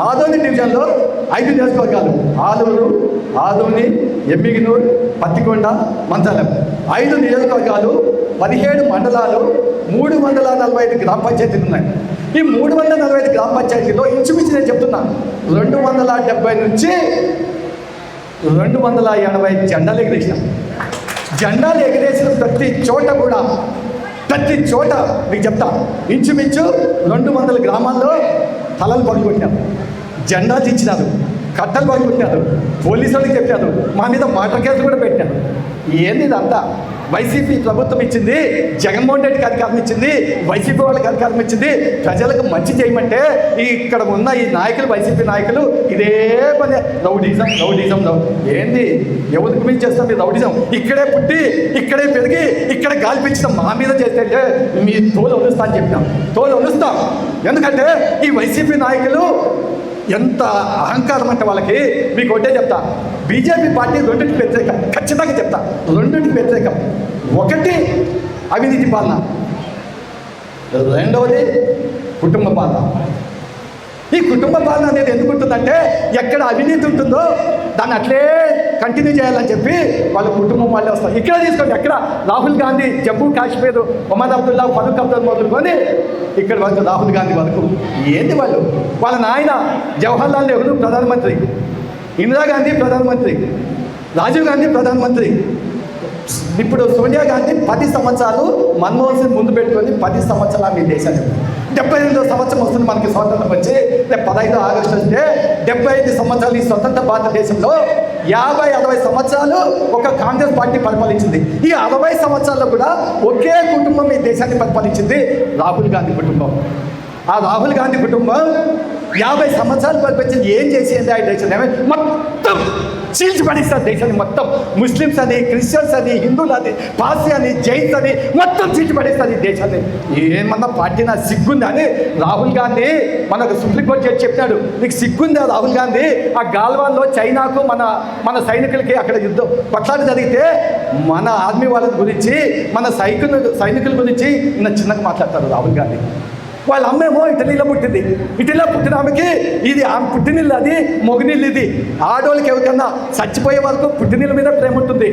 ఆదోని డివిజన్లో 5 నియోజకవర్గాలు ఆదోని, ఎమ్మిగనూరు, పత్తికొండ, మంచాలం 5 నియోజకవర్గాలు, 17 మండలాలు, 345 గ్రామ పంచాయతీలు ఉన్నాయి. ఈ 345 గ్రామ పంచాయతీలో ఇంచుమించు నేను చెప్తున్నా 270 నుంచి 280 జెండాలు ఎగిరేసిన. జెండాలు ఎగిరేసిన ప్రతి చోట మీకు చెప్తా, ఇంచుమించు 200 గ్రామాల్లో తలలు పడుకుంటున్నారు, జెండాలు ఇచ్చినారు, కట్టలు పడుకుంటున్నారు, పోలీసు వాళ్ళకి చెప్పారు, మా మీద మర్డర్ కేసులు కూడా పెట్టారు. ఏంది ఇదంతా? వైసీపీ ప్రభుత్వం ఇచ్చింది, జగన్మోహన్ రెడ్డికి అధికారం ఇచ్చింది, వైసీపీ వాళ్ళకి అధికారం ఇచ్చింది, ప్రజలకు మంచి చేయమంటే ఇక్కడ ఉన్న ఈ నాయకులు, వైసీపీ నాయకులు ఇదే పని రౌడీజం. ఏంది? ఎవరికి మీద చేస్తాం మీ రౌడీజం? ఇక్కడే పుట్టి, ఇక్కడే పెరిగి, ఇక్కడ గాలిపించడం మా మీద చేస్తే మీ తోలు వలుస్తా అని చెప్పినాం. తోలు వలుస్తాం. ఎందుకంటే ఈ వైసీపీ నాయకులు ఎంత అహంకారం అంటే వాళ్ళకి. మీకు ఒకటే చెప్తా, బీజేపీ పార్టీ రెండింటికి వ్యతిరేకం, ఖచ్చితంగా చెప్తా, రెండింటికి వ్యతిరేకం. ఒకటి అవినీతి పాలన, రెండవది కుటుంబ పాలన. ఈ కుటుంబ పాలన అనేది ఎందుకు ఉంటుందంటే, ఎక్కడ అవినీతి ఉంటుందో దాన్ని అట్లే కంటిన్యూ చేయాలని చెప్పి వాళ్ళ కుటుంబం వాళ్ళే వస్తారు. ఇక్కడ తీసుకోండి, ఎక్కడ రాహుల్ గాంధీ జమ్మూ కాశ్మీర్, మొహమ్మద్ అబ్దుల్లా, ఫరూక్ అబ్దుల్ మొదలుకొని ఇక్కడ వరకు రాహుల్ గాంధీ వరకు. ఏంది వాళ్ళ నాయన జవహర్లాల్ నెహ్రూ ప్రధానమంత్రి, ఇందిరాగాంధీ ప్రధానమంత్రి, రాజీవ్ గాంధీ ప్రధానమంత్రి, ఇప్పుడు సోనియా గాంధీ 10 సంవత్సరాలు మన్మోహన్ సింగ్ ముందు పెట్టుకొని 10 సంవత్సరాలు మీ దేశాన్ని 78వ సంవత్సరం వస్తుంది మనకి స్వాతంత్రం వచ్చి. 15 ఆగస్టు వస్తే 75 సంవత్సరాలు ఈ స్వతంత్ర భారతదేశంలో 50-60 సంవత్సరాలు ఒక కాంగ్రెస్ పార్టీ పరిపాలించింది. ఈ 60 సంవత్సరాల్లో కూడా ఒకే కుటుంబం ఈ దేశాన్ని పరిపాలించింది, రాహుల్ గాంధీ కుటుంబం. ఆ రాహుల్ గాంధీ కుటుంబం 50 సంవత్సరాలు పరిపాలించింది. ఏం చేసింది? ఆ దేశాన్ని మొత్తం చీల్చి పడిస్తారు. దేశాన్ని మొత్తం ముస్లిమ్స్ అని, క్రిస్టియన్స్ అని, హిందువులు అని, పార్సీ అని, జైన్స్ అని మొత్తం చీల్చి పడేస్తారు ఈ దేశాన్ని. ఏమన్నా పార్టీ నా సిగ్గుందా అని రాహుల్ గాంధీ మనకు సుప్రీంకోర్టు జడ్జి చెప్పాడు. నీకు సిగ్గుందా రాహుల్ గాంధీ? ఆ గాల్వాన్లో చైనాకు మన సైనికులకి అక్కడ యుద్ధం కొట్లాట జరిగితే మన ఆర్మీ వాళ్ళ గురించి, మన సైనికుల గురించి నిన్న చిన్నగా మాట్లాడతారు రాహుల్ గాంధీ. వాళ్ళ అమ్మేమో ఇటలీలో పుట్టింది. ఇటలీలో పుట్టిన ఆమెకి ఇది ఆమె పుట్టినిల్లు, అది మొగనిల్లు. ఇది ఆడోళ్ళకి ఎవరికన్నా చచ్చిపోయే వరకు పుట్టినిళ్ళ మీద ప్రేమ ఉంటుంది.